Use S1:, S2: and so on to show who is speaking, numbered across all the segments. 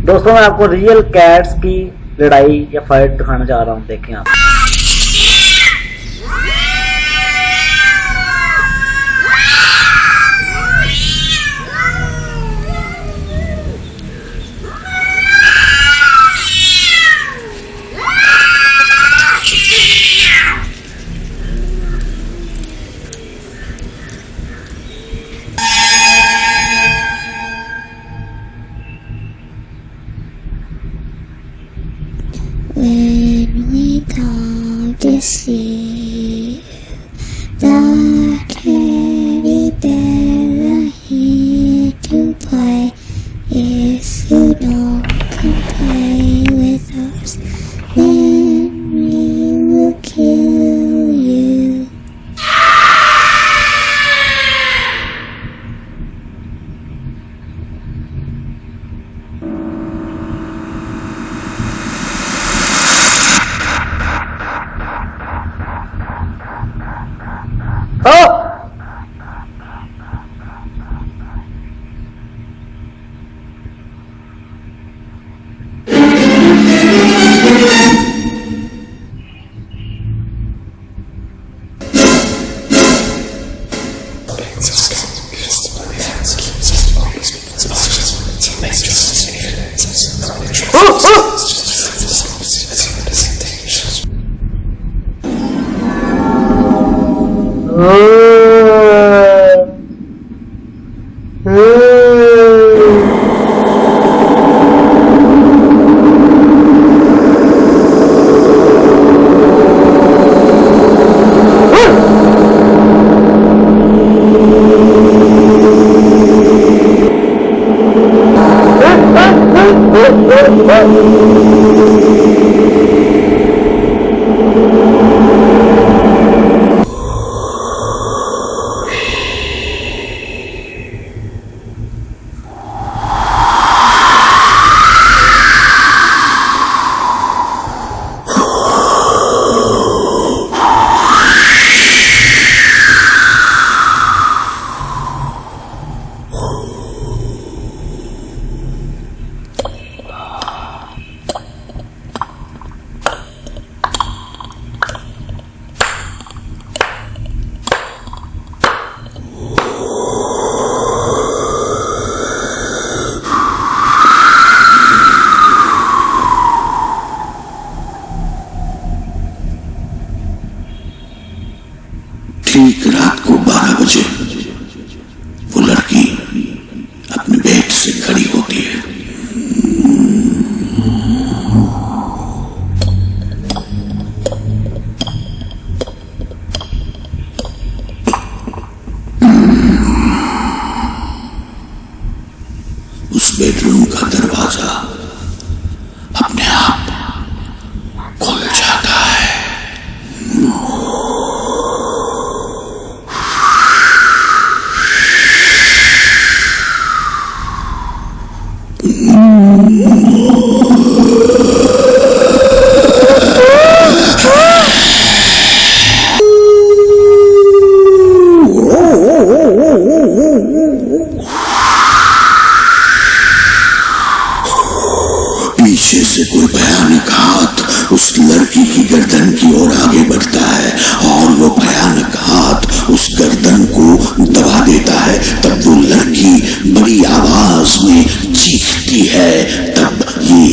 S1: दोस्तों मैं आपको रियल कैट्स की लड़ाई या फाइट दिखाना चाह रहा हूँ, देखें आप।
S2: When we come to see the teddy bear are here to play. If you don't come play with us, then we will kill you.
S3: ठीक रात को 12 बजे वो लड़की अपने बेड से खड़ी होती है। उस बेडरूम का दरवाजा अपने आप खुल जाता है। पीछे से कोई भयानक हाथ उस लड़की की गर्दन की ओर आगे बढ़ता है और वो भयानक हाथ उस गर्दन को दबा देता है। तब वो लड़की बड़ी आवाज में चीखती है। तब ये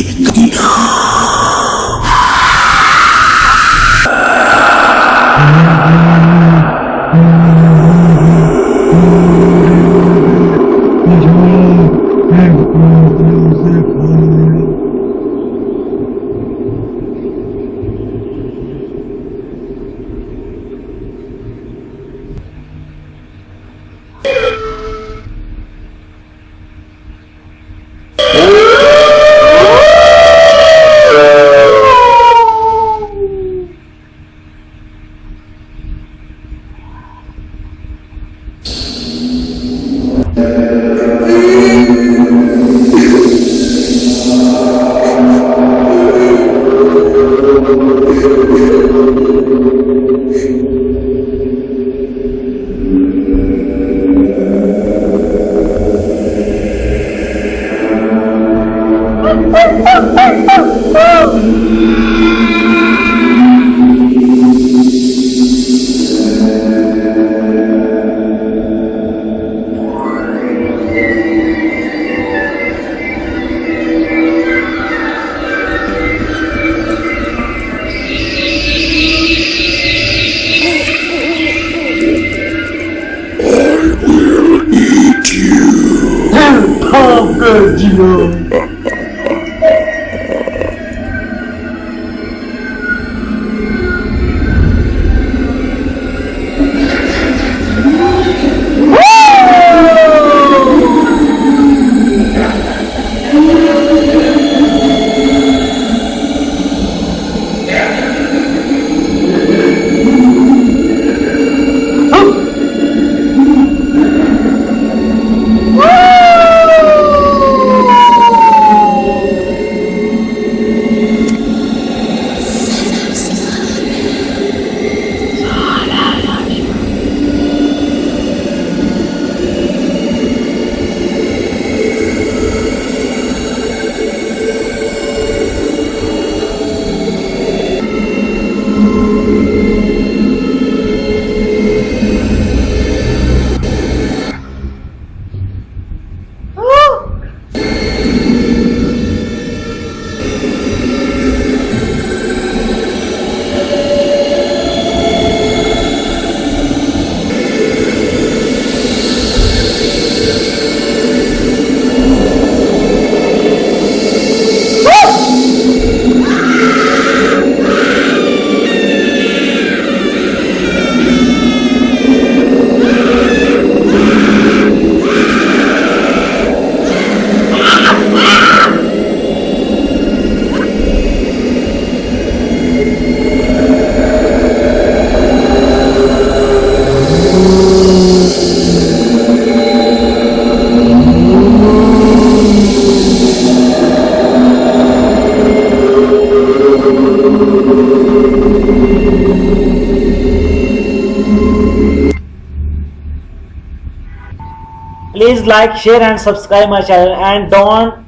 S1: Please like, share and subscribe my channel, and don't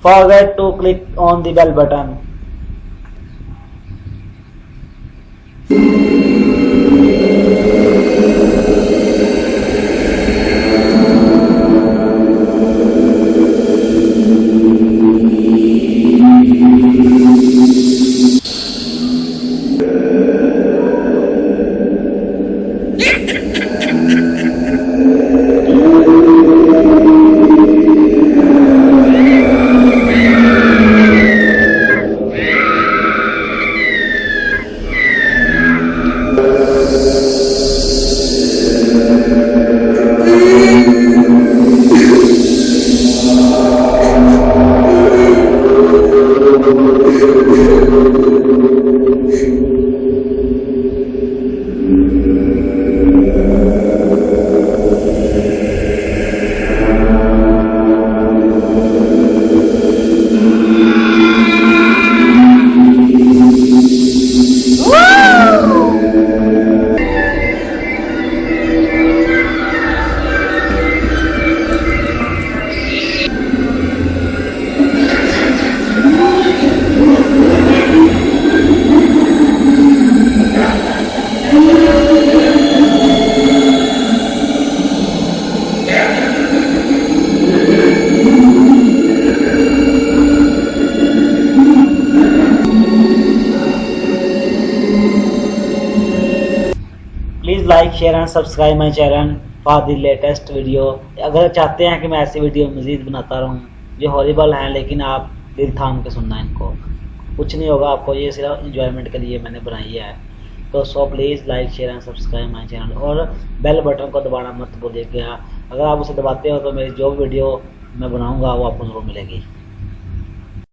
S1: forget to click on the bell button. Please like share and subscribe my channel for the latest video. अगर चाहते हैं कि मैं ऐसी वीडियो मज़ीद बनाता रहूँ जो हॉरिबल हैं, लेकिन आप दिल थाम के सुनना, इनको कुछ नहीं होगा आपको, ये सिर्फ इंजॉयमेंट के लिए मैंने बनाई है। तो so please like share and subscribe my channel, और बेल बटन को दबाना मत भूलिएगा। अगर आप उसे दबाते हो तो मेरी जो वीडियो मैं बनाऊँगा वो आपको ज़रूर मिलेगी।